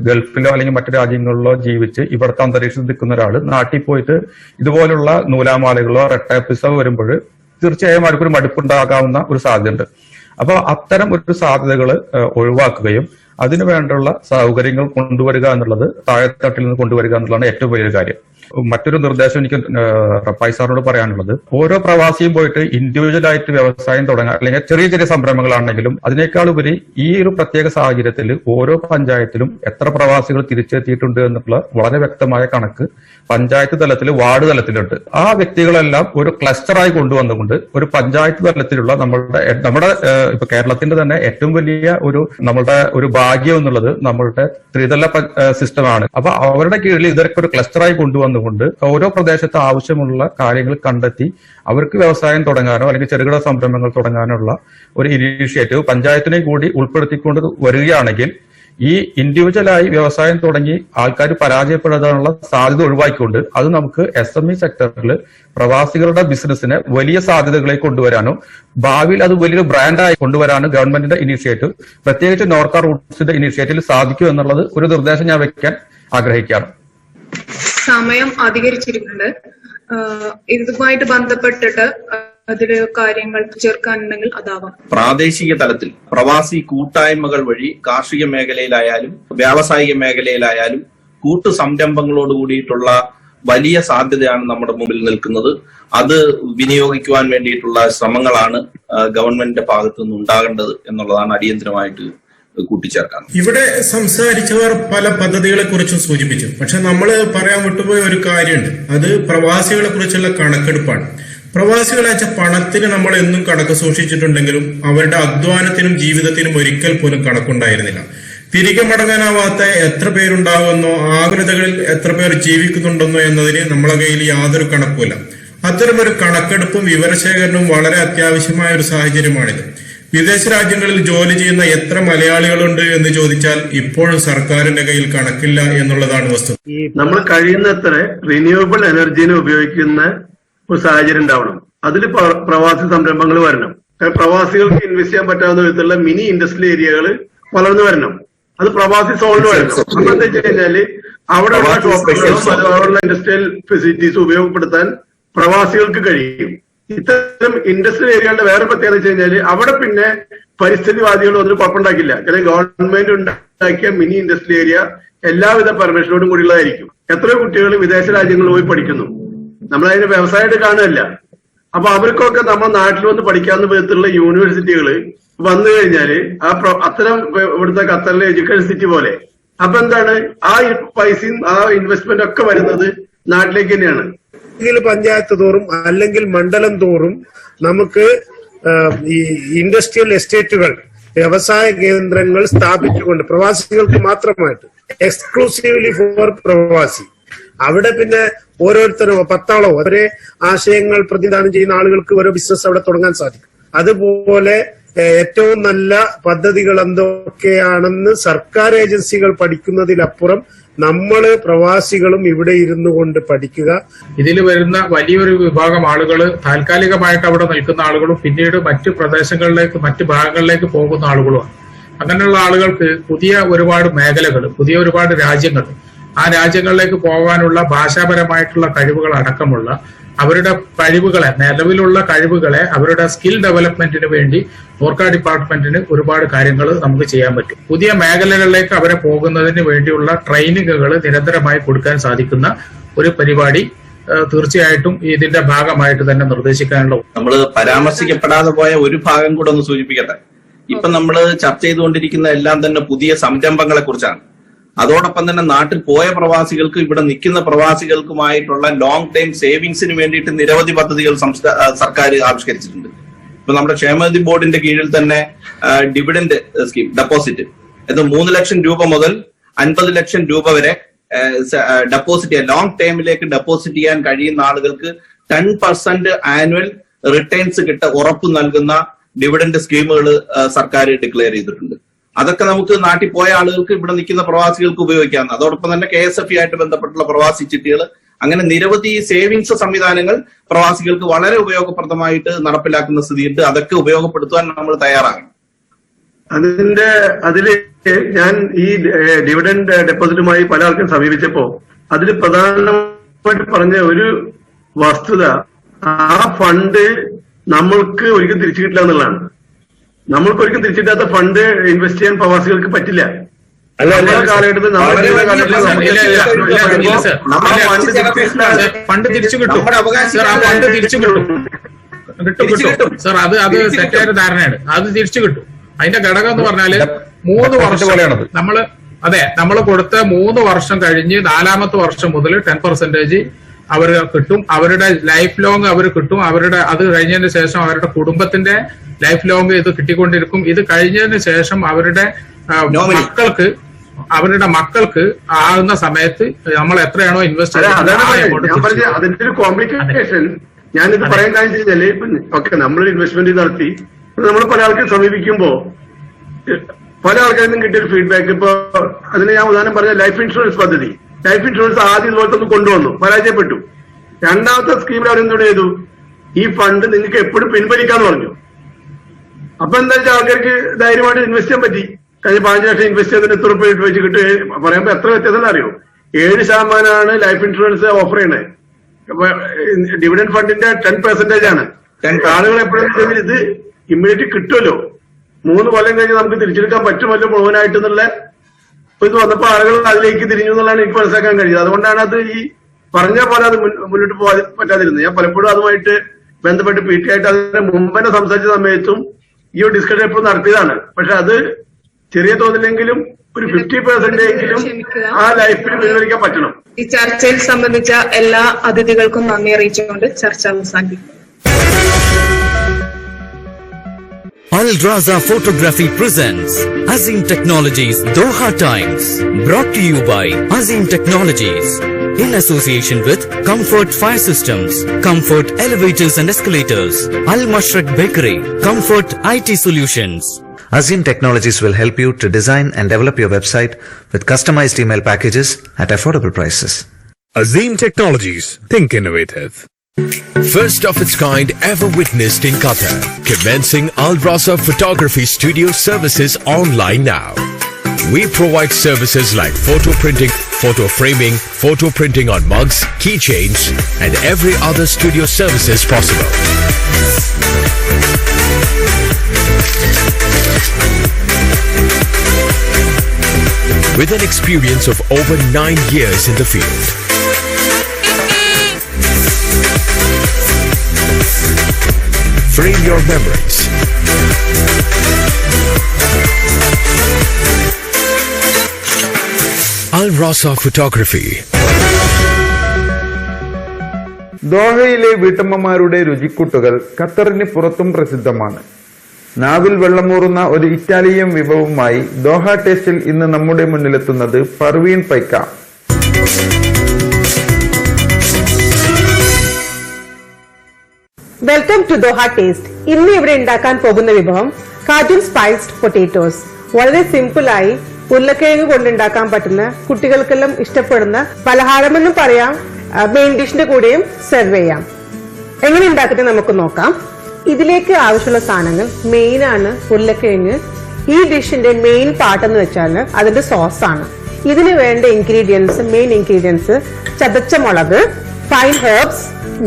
ഗൾഫിലോ അല്ലെങ്കിൽ മറ്റു രാജ്യങ്ങളിലോ ജീവിച്ച് ഇവിടുത്തെ അന്തരീക്ഷത്തിൽ നിൽക്കുന്ന ഒരാൾ നാട്ടിൽ പോയിട്ട് ഇതുപോലുള്ള നൂലാമാലകളോ റെട്ടാപ്പിസോ വരുമ്പോൾ തീർച്ചയായും അവർക്കൊരു മടുപ്പുണ്ടാകാവുന്ന ഒരു സാധ്യതയുണ്ട്. അപ്പോൾ അത്തരം ഒരു സാധ്യതകൾ ഒഴിവാക്കുകയും അതിനു വേണ്ടുള്ള സൗകര്യങ്ങൾ കൊണ്ടുവരിക എന്നുള്ളത് താഴെത്തട്ടിൽ നിന്ന് കൊണ്ടുവരിക എന്നുള്ളതാണ് ഏറ്റവും വലിയൊരു കാര്യം. മറ്റൊരു നിർദ്ദേശം എനിക്ക് റപ്പായി സാറിനോട് പറയാനുള്ളത്, ഓരോ പ്രവാസിയും പോയിട്ട് ഇൻഡിവിജ്വൽ ആയിട്ട് വ്യവസായം തുടങ്ങാൻ അല്ലെങ്കിൽ ചെറിയ ചെറിയ സംരംഭങ്ങളാണെങ്കിലും അതിനേക്കാൾ ഉപരി ഈ ഒരു പ്രത്യേക സാഹചര്യത്തിൽ ഓരോ പഞ്ചായത്തിലും എത്ര പ്രവാസികൾ തിരിച്ചെത്തിയിട്ടുണ്ട് എന്നുള്ള വളരെ വ്യക്തമായ കണക്ക് പഞ്ചായത്ത് തലത്തിൽ വാർഡ് തലത്തിലുണ്ട്. ആ വ്യക്തികളെല്ലാം ഒരു ക്ലസ്റ്ററായി കൊണ്ടുവന്നുകൊണ്ട് ഒരു പഞ്ചായത്ത് തലത്തിലുള്ള നമ്മുടെ ഇപ്പൊ കേരളത്തിന്റെ തന്നെ ഏറ്റവും വലിയ നമ്മളുടെ ഒരു ഭാഗ്യം എന്നുള്ളത് നമ്മളുടെ ത്രിതല സിസ്റ്റമാണ്. അപ്പൊ അവരുടെ കീഴിൽ ഇതൊക്കെ ഒരു ക്ലസ്റ്ററായി കൊണ്ടുവന്നുകൊണ്ട് ഓരോ പ്രദേശത്ത് ആവശ്യമുള്ള കാര്യങ്ങൾ കണ്ടെത്തി അവർക്ക് വ്യവസായം തുടങ്ങാനോ അല്ലെങ്കിൽ ചെറുകിട സംരംഭങ്ങൾ തുടങ്ങാനുള്ള ഒരു ഇനീഷ്യേറ്റീവ് പഞ്ചായത്തിനെയും കൂടി ഉൾപ്പെടുത്തിക്കൊണ്ട് വരികയാണെങ്കിൽ ഈ ഇൻഡിവിജ്വലായി വ്യവസായം തുടങ്ങി ആൾക്കാർ പരാജയപ്പെടാനുള്ള സാധ്യത ഒഴിവാക്കിക്കൊണ്ട് അത് നമുക്ക് SME സെക്ടറിൽ പ്രവാസികളുടെ ബിസിനസിനെ വലിയ സാധ്യതകളിലേക്ക് കൊണ്ടുവരാനോ ഭാവിയിൽ അത് വലിയൊരു ബ്രാൻഡായി കൊണ്ടുവരാനോ ഗവൺമെന്റിന്റെ ഇനീഷ്യേറ്റീവ്, പ്രത്യേകിച്ച് നോർക്ക റൂട്ട്സിന്റെ ഇനീഷ്യേറ്റീവ് സാധിക്കും എന്നുള്ളത് ഒരു നിർദ്ദേശം ഞാൻ വെക്കാൻ ആഗ്രഹിക്കുകയാണ്. സമയം അധികരിച്ചിരിക്കുന്നുണ്ട്. ഇതുമായിട്ട് ബന്ധപ്പെട്ടിട്ട് അതില് കാര്യങ്ങൾ ചേർക്കാനുണ്ടെങ്കിൽ അതാവാം. പ്രാദേശിക തലത്തിൽ പ്രവാസി കൂട്ടായ്മകൾ വഴി കാർഷിക മേഖലയിലായാലും വ്യാവസായിക മേഖലയിലായാലും കൂട്ടു സംരംഭങ്ങളോട് കൂടിയിട്ടുള്ള വലിയ സാധ്യതയാണ് നമ്മുടെ മുമ്പിൽ നിൽക്കുന്നത്. അത് വിനിയോഗിക്കുവാൻ വേണ്ടിയിട്ടുള്ള ശ്രമങ്ങളാണ് ഗവൺമെന്റിന്റെ ഭാഗത്തു നിന്ന് ഉണ്ടാകേണ്ടത് എന്നുള്ളതാണ് അടിയന്തരമായിട്ട് കൂട്ടിച്ചേർക്കാൻ. ഇവിടെ സംസാരിച്ചവർ പല പദ്ധതികളെ കുറിച്ചും സൂചിപ്പിച്ചു. പക്ഷെ നമ്മൾ പറയാൻ വിട്ടുപോയ ഒരു കാര്യമുണ്ട്. അത് പ്രവാസികളെ കുറിച്ചുള്ള കണക്കെടുപ്പാണ്. പ്രവാസികളെ വെച്ച പണത്തിന് നമ്മൾ എന്നും കണക്ക് സൂക്ഷിച്ചിട്ടുണ്ടെങ്കിലും അവരുടെ അധ്വാനത്തിനും ജീവിതത്തിനും ഒരിക്കൽ പോലും കണക്കുണ്ടായിരുന്നില്ല. തിരികെ മടങ്ങാനാവാത്ത എത്ര പേരുണ്ടാകുമെന്നോ ആകുലതകളിൽ എത്ര പേർ ജീവിക്കുന്നുണ്ടെന്നോ എന്നതിന് നമ്മളെ കയ്യിൽ യാതൊരു കണക്കുമില്ല. അത്തരമൊരു കണക്കെടുപ്പും വിവരശേഖരണവും വളരെ അത്യാവശ്യമായ ഒരു സാഹചര്യമാണിത്. വിദേശ രാജ്യങ്ങളിൽ ജോലി ചെയ്യുന്ന എത്ര മലയാളികളുണ്ട് എന്ന് ചോദിച്ചാൽ ഇപ്പോഴും സർക്കാരിന്റെ കയ്യിൽ കണക്കില്ല എന്നുള്ളതാണ് വസ്തുത. നമ്മൾ കഴിയുന്നത്ര റിന്യൂവബിൾ എനർജിനെ ഉപയോഗിക്കുന്ന ഒരു സാഹചര്യം ഉണ്ടാവണം. അതിൽ പ്രവാസി സംരംഭങ്ങൾ വരണം. പ്രവാസികൾക്ക് ഇൻവെസ്റ്റ് ചെയ്യാൻ പറ്റാവുന്ന വിധത്തിലുള്ള മിനി ഇൻഡസ്ട്രിയൽ ഏരിയകൾ വളർന്നു വരണം. അത് പ്രവാസി സോണിൽ വരണം. അതെന്താ വെച്ച് കഴിഞ്ഞാല് അവിടെയുള്ള ഷോപ്പുകളും അവിടെയുള്ള ഇൻഡസ്ട്രിയൽ ഫെസിലിറ്റീസ് ഉപയോഗപ്പെടുത്താൻ പ്രവാസികൾക്ക് കഴിയും. ഇത്തരം ഇൻഡസ്ട്രിയൽ ഏരിയകളുടെ വേറെ പ്രത്യേകത വെച്ച് കഴിഞ്ഞാൽ അവിടെ പിന്നെ പരിസ്ഥിതിവാദികളും അതിന് കുഴപ്പമുണ്ടാക്കില്ല. കാരണം ഗവൺമെന്റ് ഉണ്ടാക്കിയ മിനി ഇൻഡസ്ട്രിയൽ ഏരിയ എല്ലാവിധ പെർമിഷനോടും കൂടിയുള്ളതായിരിക്കും. എത്രയോ കുട്ടികൾ വിദേശ രാജ്യങ്ങളിൽ പോയി പഠിക്കുന്നു. നമ്മളതിന് വ്യവസായമായിട്ട് കാണുകയല്ല. അപ്പൊ അവർക്കൊക്കെ നമ്മുടെ നാട്ടിൽ വന്ന് പഠിക്കാവുന്ന വിധത്തിലുള്ള യൂണിവേഴ്സിറ്റികൾ വന്നു കഴിഞ്ഞാല് അത്തരം ഇവിടുത്തെ ഖത്തറിലെ എഡ്യൂക്കേഷൻ സിറ്റി പോലെ. അപ്പൊ എന്താണ്, ആ പൈസയും ആ ഇൻവെസ്റ്റ്മെന്റ് ഒക്കെ വരുന്നത് നാട്ടിലേക്ക് തന്നെയാണ്. പഞ്ചായത്ത് തോറും അല്ലെങ്കിൽ മണ്ഡലം തോറും നമുക്ക് ഈ ഇൻഡസ്ട്രിയൽ എസ്റ്റേറ്റുകൾ, വ്യവസായ കേന്ദ്രങ്ങൾ സ്ഥാപിച്ചുകൊണ്ട് പ്രവാസികൾക്ക് മാത്രമായിട്ട് എക്സ്ക്ലൂസീവ്ലി ഫോർ പ്രവാസി അവിടെ പിന്നെ ഓരോരുത്തരും 10 ആളോ ഒരേ ആശയങ്ങൾ പ്രതിദാനം ചെയ്യുന്ന ആളുകൾക്ക് ഓരോ ബിസിനസ് അവിടെ തുടങ്ങാൻ സാധിക്കും. അതുപോലെ ഏറ്റവും നല്ല പദ്ധതികൾ എന്തൊക്കെയാണെന്ന് സർക്കാർ ഏജൻസികൾ പഠിക്കുന്നതിലപ്പുറം നമ്മള് പ്രവാസികളും ഇവിടെ ഇരുന്നു കൊണ്ട് പഠിക്കുക. ഇതിൽ വരുന്ന വലിയൊരു വിഭാഗം ആളുകൾ താൽക്കാലികമായിട്ട് അവിടെ നിൽക്കുന്ന ആളുകളും പിന്നീട് മറ്റു പ്രദേശങ്ങളിലേക്ക് മറ്റു ഭാഗങ്ങളിലേക്ക് പോകുന്ന ആളുകളുമാണ്. അങ്ങനെയുള്ള ആളുകൾക്ക് പുതിയ ഒരുപാട് മേഖലകൾ, പുതിയ ഒരുപാട് രാജ്യങ്ങൾ, ആ രാജ്യങ്ങളിലേക്ക് പോകാനുള്ള ഭാഷാപരമായിട്ടുള്ള കഴിവുകൾ അടക്കമുള്ള അവരുടെ കഴിവുകളെ, നിലവിലുള്ള കഴിവുകളെ അവരുടെ സ്കിൽ ഡെവലപ്മെന്റിന് വേണ്ടി നോർക്ക ഡിപ്പാർട്ട്മെന്റിന് ഒരുപാട് കാര്യങ്ങൾ നമുക്ക് ചെയ്യാൻ പറ്റും. പുതിയ മേഖലകളിലേക്ക് അവരെ പോകുന്നതിന് വേണ്ടിയുള്ള ട്രെയിനിങ്ങുകൾ നിരന്തരമായി കൊടുക്കാൻ സാധിക്കുന്ന ഒരു പരിപാടി തീർച്ചയായിട്ടും ഇതിന്റെ ഭാഗമായിട്ട് തന്നെ നിർദ്ദേശിക്കാനുള്ള. നമ്മൾ പരാമർശിക്കപ്പെടാതെ പോയ ഒരു ഭാഗം കൂടെ ഒന്ന് സൂചിപ്പിക്കട്ടെ. ഇപ്പൊ നമ്മൾ ചർച്ച ചെയ്തുകൊണ്ടിരിക്കുന്ന എല്ലാം തന്നെ പുതിയ സംരംഭങ്ങളെ കുറിച്ചാണ്. അതോടൊപ്പം തന്നെ നാട്ടിൽ പോയ പ്രവാസികൾക്ക് ഇവിടെ നിൽക്കുന്ന പ്രവാസികൾക്കുമായിട്ടുള്ള ലോങ് ടൈം സേവിങ്സിന് വേണ്ടിയിട്ട് നിരവധി പദ്ധതികൾ സർക്കാർ ആവിഷ്കരിച്ചിട്ടുണ്ട്. ഇപ്പൊ നമ്മുടെ ക്ഷേമനിധി ബോർഡിന്റെ കീഴിൽ തന്നെ ഡിവിഡന്റ് സ്കീം ഡെപ്പോസിറ്റ് ഇത് 3 ലക്ഷം രൂപ മുതൽ 50 ലക്ഷം രൂപ വരെ ഡെപ്പോസിറ്റ് ചെയ്യാൻ, ലോങ് ടൈമിലേക്ക് ഡെപ്പോസിറ്റ് ചെയ്യാൻ കഴിയുന്ന ആളുകൾക്ക് 10% ആനുവൽ റിട്ടേൺസ് ഉറപ്പ് നൽകുന്ന ഡിവിഡന്റ് സ്കീമുകൾ സർക്കാർ ഡിക്ലെയർ ചെയ്തിട്ടുണ്ട്. അതൊക്കെ നമുക്ക് നാട്ടിൽ പോയ ആളുകൾക്ക് ഇവിടെ നിൽക്കുന്ന പ്രവാസികൾക്ക് ഉപയോഗിക്കാവുന്ന, അതോടൊപ്പം തന്നെ KSFE ആയിട്ട് ബന്ധപ്പെട്ടുള്ള പ്രവാസി ചിട്ടികൾ, അങ്ങനെ നിരവധി സേവിങ്സ് സംവിധാനങ്ങൾ പ്രവാസികൾക്ക് വളരെ ഉപയോഗപ്രദമായിട്ട് നടപ്പിലാക്കുന്ന സ്ഥിതിയുണ്ട്. അതൊക്കെ ഉപയോഗപ്പെടുത്താൻ നമ്മൾ തയ്യാറാകണം. അതില് ഞാൻ ഈ ഡിവിഡന്റ് ഡെപ്പോസിറ്റുമായി പല ആൾക്കും സമീപിച്ചപ്പോ അതിൽ പ്രധാനമായിട്ട് പറഞ്ഞ ഒരു വസ്തുത, ആ ഫണ്ട് നമ്മൾക്ക് ഒരിക്കലും തിരിച്ചു കിട്ടില്ല എന്നുള്ളതാണ്. നമ്മൾക്ക് ഒരിക്കലും തിരിച്ചിട്ടാത്ത ഫണ്ട് ഇൻവെസ്റ്റ് ചെയ്യാൻ പ്രവാസികൾക്ക് പറ്റില്ല. കാലഘട്ടത്തിൽ ഫണ്ട് തിരിച്ചു കിട്ടും. ഫണ്ട് തിരിച്ചു കിട്ടും സാർ. അത് തെറ്റായ ധാരണയാണ്. അത് തിരിച്ചു കിട്ടും. അതിന്റെ ഘടകം എന്ന് പറഞ്ഞാല് 3 വർഷം നമ്മള് കൊടുത്ത 3 വർഷം കഴിഞ്ഞ് 4ാമത്തെ വർഷം മുതൽ 10% അവർ കിട്ടും. അവരുടെ ലൈഫ് ലോങ് അവർ കിട്ടും. അത് കഴിഞ്ഞതിന് ശേഷം അവരുടെ കുടുംബത്തിന്റെ ലൈഫ് ലോങ് ഇത് കിട്ടിക്കൊണ്ടിരിക്കും. ഇത് കഴിഞ്ഞതിന് ശേഷം അവരുടെ മക്കൾക്ക് ആകുന്ന സമയത്ത് നമ്മൾ എത്രയാണോ ഇൻവെസ്റ്റ് ചെയ്യുന്നത്. അതിന്റെ ഒരു കോംപ്ലിക്കേഷൻ ഞാനിത് പറയാൻ കാര്യം കഴിഞ്ഞാല് ഓക്കെ, നമ്മൾ ഇൻവെസ്റ്റ്മെന്റ് നടത്തി നമ്മൾ പല ആൾക്കാർ സമീപിക്കുമ്പോ പല ആൾക്കാരിലും കിട്ടിയൊരു ഫീഡ്ബാക്ക്. ഇപ്പൊ അതിന് ഞാൻ ഉദാഹരണം പറഞ്ഞ ലൈഫ് ഇൻഷുറൻസ് പദ്ധതി. ലൈഫ് ഇൻഷുറൻസ് ആദ്യം ഇതുപോലത്തെ കൊണ്ടുവന്നു, പരാജയപ്പെട്ടു. 2ാമത്തെ സ്കീമിൽ അവരെന്തോട് ചെയ്തു, ഈ ഫണ്ട് നിങ്ങൾക്ക് എപ്പോഴും പിൻവലിക്കാന്ന് പറഞ്ഞു. അപ്പൊ എന്താ വെച്ചാൽ ആൾക്കാർക്ക് ധൈര്യമായിട്ട് ഇൻവെസ്റ്റ് ചെയ്യാൻ പറ്റി. കഴിഞ്ഞ 15 ലക്ഷം ഇൻവെസ്റ്റ് ചെയ്തതിന് എത്ര രൂപ വെച്ച് കിട്ടും പറയുമ്പോ എത്ര വ്യത്യാസം അറിയോ? 7% ലൈഫ് ഇൻഷുറൻസ് ഓഫർ ചെയ്യണേ. ഡിവിഡന്റ് ഫണ്ടിന്റെ 10% ആണ്. ആളുകൾ എപ്പോഴും ഇത് ഇമ്മീഡിയറ്റ് കിട്ടുമല്ലോ, 3 കൊല്ലം കഴിഞ്ഞ് നമുക്ക് തിരിച്ചെടുക്കാൻ പറ്റുമല്ലോ മുഴുവനായിട്ടെന്നുള്ള ഇത് വന്നപ്പോ ആളുകൾ അതിലേക്ക് തിരിഞ്ഞു എന്നുള്ളതാണ് എനിക്ക് മനസ്സിലാക്കാൻ കഴിയുന്നത്. അതുകൊണ്ടാണ് അത് ഈ പറഞ്ഞ പോലെ അത് മുന്നോട്ട് പോകാൻ പറ്റാതിരുന്നത്. ഞാൻ പലപ്പോഴും അതുമായിട്ട് ബന്ധപ്പെട്ട് PT ആയിട്ട് അതിന് മുമ്പന്നെ സംസാരിച്ച സമയത്തും ഈ ഒരു ഡിസ്കഷൻ എപ്പോഴും നടത്തിയതാണ്. പക്ഷെ അത് ചെറിയ തോതിലെങ്കിലും ഒരു 50% എങ്കിലും ആ ലൈഫിൽ പിൻവലിക്കാൻ പറ്റണം. ഈ ചർച്ചയിൽ സംബന്ധിച്ച എല്ലാ അതിഥികൾക്കും നന്ദി അറിയിച്ചുകൊണ്ട് ചർച്ച അവസാനിപ്പിക്കും. Al Raza Photography presents Azim Technologies Doha Times, brought to you by Azim Technologies in association with Comfort Fire Systems, Comfort Elevators and Escalators, Al Mashrak Bakery, Comfort IT Solutions. Azim Technologies will help you to design and develop your website with customized email packages at affordable prices. Azim Technologies. Think innovative. First of its kind ever witnessed in Qatar. Commencing Al Raza Photography Studio services online now. We provide services like photo printing, photo framing, photo printing on mugs, keychains, and every other studio services possible. With an experience of over 9 years in the field. Frame your memories. Al Raza Photography. ദോഹയിലെ വീട്ടമ്മമാരുടെ രുചിക്കൂട്ടുകൾ ഖത്തറിന് പുറത്തും പ്രസിദ്ധമാണ്. നാവിൽ വെള്ളമൂറുന്ന ഒരു ഇറ്റാലിയൻ വിഭവവുമായി ദോഹ ടേസ്റ്റിൽ ഇന്ന് നമ്മുടെ മുന്നിലെത്തുന്നത് Parveen Paika. Welcome to Doha taste. ഇന്ന് ഇവിടെ ഉണ്ടാക്കാൻ പോകുന്ന വിഭവം കാജുൻ സ്പൈസ്ഡ് പൊട്ടേറ്റോസ്. വളരെ സിമ്പിളായി ഉരുളക്കിഴങ്ങ് കൊണ്ടുണ്ടാക്കാൻ പറ്റുന്ന, കുട്ടികൾക്കെല്ലാം ഇഷ്ടപ്പെടുന്ന പലഹാരമെന്നും പറയാം, മെയിൻ ഡിഷിന്റെ കൂടെയും സെർവ് ചെയ്യാം. എങ്ങനെ ഉണ്ടാക്കിയിട്ട് നമുക്ക് നോക്കാം. ഇതിലേക്ക് ആവശ്യമുള്ള സാധനങ്ങൾ മെയിൻ ആണ് ഉരുളക്കിഴങ്ങ്. ഈ ഡിഷിന്റെ മെയിൻ പാർട്ട് എന്ന് വെച്ചാൽ അതിന്റെ സോസ് ആണ്. ഇതിന് വേണ്ട മെയിൻ ഇൻഗ്രീഡിയൻസ് ചതച്ച മുളക്, fine herbs,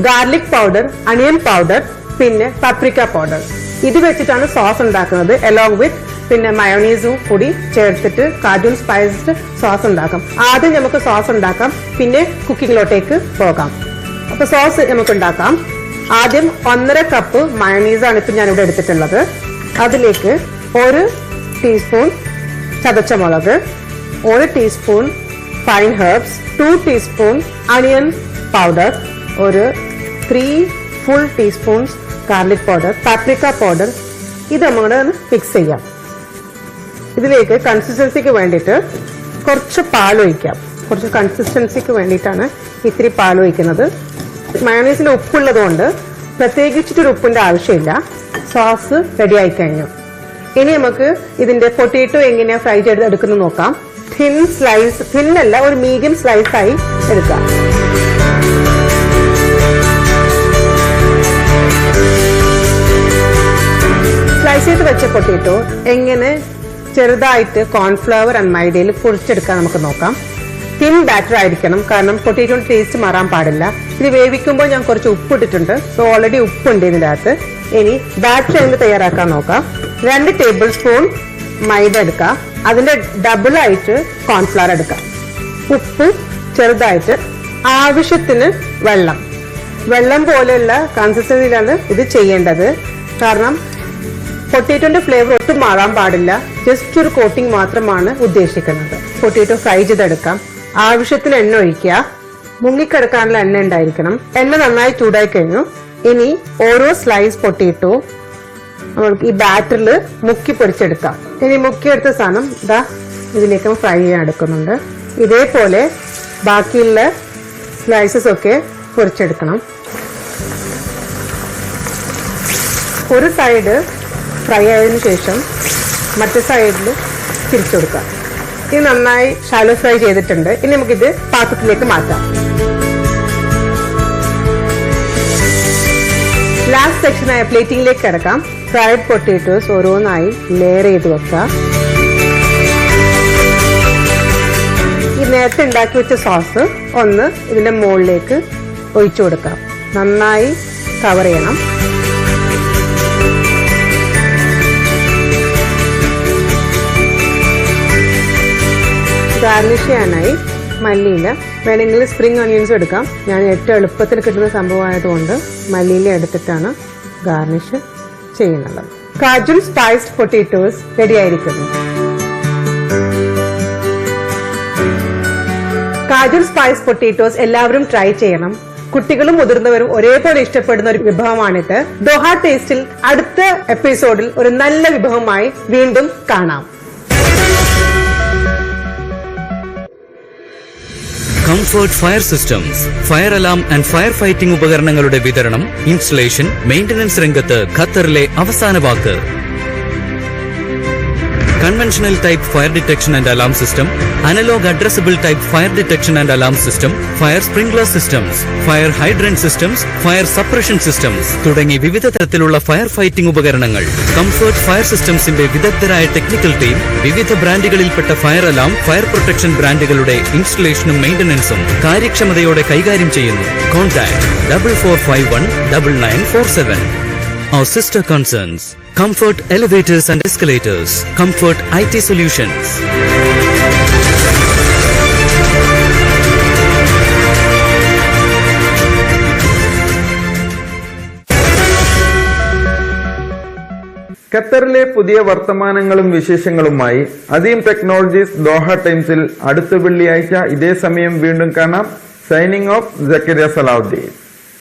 garlic powder, onion powder, പിന്നെ പപ്രിക്ക പൗഡർ. ഇത് വെച്ചിട്ടാണ് സോസ് ഉണ്ടാക്കുന്നത്. അലോങ് വിത്ത് പിന്നെ മയോണീസും കൂടി ചേർത്തിട്ട് കാജുൻ സ്പൈസ്ഡ് സോസ് ഉണ്ടാക്കാം. ആദ്യം നമുക്ക് സോസ് ഉണ്ടാക്കാം, പിന്നെ കുക്കിങ്ങിലോട്ടേക്ക് പോകാം. അപ്പൊ സോസ് നമുക്ക് ഉണ്ടാക്കാം. ആദ്യം 1.5 കപ്പ് മയോണീസാണ് ഇപ്പൊ ഞാനിവിടെ എടുത്തിട്ടുള്ളത്. അതിലേക്ക് 1 ടീസ്പൂൺ ചതച്ച മുളക്, 1 teaspoon fine herbs, 2 teaspoon onion powder, 3 full teaspoons garlic powder, paprika powder. ഇത് നമ്മുടെ മിക്സ് ചെയ്യാം. ഇതിലേക്ക് കൺസിസ്റ്റൻസിക്ക് വേണ്ടിയിട്ട് കുറച്ച് പാൽ ഒഴിക്കാം. കുറച്ച് കൺസിസ്റ്റൻസിക്ക് വേണ്ടിയിട്ടാണ് ഇത്തിരി പാൽ ഒഴിക്കുന്നത്. മയോണൈസിൽ ഉപ്പുള്ളത് കൊണ്ട് പ്രത്യേകിച്ചിട്ടൊരു ഉപ്പിന്റെ ആവശ്യമില്ല. സോസ് റെഡി ആയി കഴിഞ്ഞു. ഇനി നമുക്ക് ഇതിന്റെ പൊട്ടേറ്റോ എങ്ങനെയാ ഫ്രൈ ചെയ്ത് എടുക്കുന്നത് നോക്കാം. തിൻ അല്ല, ഒരു മീഡിയം സ്ലൈസ് ആയി എടുക്കാം. സ്ലൈസ് ചെയ്ത് വെച്ച പൊട്ടേറ്റോ എങ്ങനെ ചെറുതായിട്ട് കോൺഫ്ലവർ ആൻഡ് മൈദയിൽ പൊടിച്ചെടുക്കാൻ നമുക്ക് നോക്കാം. തിൻ ബാറ്റർ ആയിരിക്കണം, കാരണം പൊട്ടേറ്റോയുടെ ടേസ്റ്റ് മാറാൻ പാടില്ല. ഇത് വേവിക്കുമ്പോൾ ഞാൻ കുറച്ച് ഉപ്പ് ഇട്ടിട്ടുണ്ട്. സോ ഓൾറെഡി ഉപ്പുണ്ട് ഇതിൻ്റെ അകത്ത്. ഇനി ബാറ്റർ എങ്ങനെ തയ്യാറാക്കാൻ നോക്കാം. 2 ടേബിൾ സ്പൂൺ മൈദ എടുക്കാം. അതിന്റെ ഡബിൾ ആയിട്ട് കോൺഫ്ലവർ എടുക്കാം. ഉപ്പ് ചെറുതായിട്ട്, ആവശ്യത്തിന് വെള്ളം പോലെയുള്ള കൺസിസ്റ്റൻസിയിലാണ് ഇത് ചെയ്യേണ്ടത്. കാരണം പൊട്ടേറ്റോന്റെ ഫ്ലേവർ ഒട്ടും മാറാൻ പാടില്ല. ജസ്റ്റ് ഒരു കോട്ടിംഗ് മാത്രമാണ് ഉദ്ദേശിക്കുന്നത്. പൊട്ടേറ്റോ ഫ്രൈ ചെയ്തെടുക്കാം. ആവശ്യത്തിന് എണ്ണ ഒഴിക്കുക. മുങ്ങിക്കിടക്കാനുള്ള എണ്ണ ഉണ്ടായിരിക്കണം. എണ്ണ നന്നായി ചൂടായി കഴിഞ്ഞു. ഇനി ഓരോ സ്ലൈസ് പൊട്ടേറ്റോ നമ്മൾക്ക് ഈ ബാറ്ററിൽ മുക്കി പൊരിച്ചെടുക്കാം. ഇനി മുക്കിയെടുത്ത സാധനം ഇതിലേക്ക് ഫ്രൈ ചെയ്യാൻ എടുക്കുന്നുണ്ട്. ഇതേപോലെ ബാക്കിയുള്ള സ്ലൈസസ് ഒക്കെ പൊരിച്ചെടുക്കണം. ഒരു സൈഡ് ഫ്രൈ ആയതിനു ശേഷം മറ്റേ സൈഡിൽ തിരിച്ചു കൊടുക്കാം. ഇത് നന്നായി ഷാലോ ഫ്രൈ ചെയ്തിട്ടുണ്ട്. ഇനി നമുക്കിത് പാത്രത്തിലേക്ക് മാറ്റാം. ലാസ്റ്റ് സെക്ഷനായ പ്ലേറ്റിംഗിലേക്ക് കിടക്കാം. ഫ്രൈഡ് പൊട്ടേറ്റോസ് ഓരോന്നായി ലെയർ ചെയ്ത് വെക്കാം. ഈ നേരത്തെ ഉണ്ടാക്കി വെച്ച സോസ് ഒന്ന് ഇതിന്റെ മുകളിലേക്ക് ഒഴിച്ചു കൊടുക്കാം. നന്നായി കവർ ചെയ്യണം. ഗാർണിഷ് ചെയ്യാനായി മല്ലിയില, വേണമെങ്കിൽ സ്പ്രിംഗ് ഓണിയൻസ് എടുക്കാം. ഞാൻ ഏറ്റവും എളുപ്പത്തിൽ കിട്ടുന്ന സംഭവമായതുകൊണ്ട് മല്ലിയില എടുത്തിട്ടാണ് ഗാർണിഷ് ചെയ്യുന്നത്. കാജുൻ സ്പൈസ്ഡ് പൊട്ടേറ്റോസ് റെഡി ആയിരിക്കുന്നു. കാജുൻ സ്പൈസ് പൊട്ടേറ്റോസ് എല്ലാവരും ട്രൈ ചെയ്യണം. കുട്ടികളും മുതിർന്നവരും ഒരേപോലെ ഇഷ്ടപ്പെടുന്ന ഒരു വിഭവമാണിത്. ദോഹ ടേസ്റ്റിൽ അടുത്ത എപ്പിസോഡിൽ ഒരു നല്ല വിഭവമായി വീണ്ടും കാണാം. Comfort fire systems, fire alarm and fire fighting ഉപകരണങ്ങളുടെ വിതരണം, ഇൻസ്റ്റലേഷൻ, മെയിന്റനൻസ് രംഗത്ത് ഖത്തറിലെ അവസാന വാക്ക്. Conventional type fire detection and alarm system, analog addressable type fire detection and alarm system, fire sprinkler systems, fire hydrant systems, fire suppression systems തുടങ്ങി വിവിധ തരത്തിലുള്ള ഫയർ ഫൈറ്റിംഗ് ഉപകരണങ്ങൾ കംഫർട്ട് ഫയർ സിസ്റ്റംസിന്റെ വിദഗ്ധരായ ടെക്നിക്കൽ ടീം വിവിധ ബ്രാൻഡുകളിൽപ്പെട്ട ഫയർ അലാം, ഫയർ പ്രൊട്ടക്ഷൻ ബ്രാൻഡുകളുടെ ഇൻസ്റ്റലേഷനും മെയിന്റനൻസും കാര്യക്ഷമതയോടെ കൈകാര്യം ചെയ്യുന്നു. Contact 44519947. Our sister concerns Comfort Elevators and Escalators, Comfort IT Solutions. ഖത്തറിലെ പുതിയ വർത്തമാനങ്ങളും വിശേഷങ്ങളുമായി അസീം ടെക്നോളജീസ് ദോഹ ടൈംസിൽ അടുത്ത വെള്ളിയാഴ്ച ഇതേ സമയം വീണ്ടും കാണാം. Signing off Zakariya Salahuddin.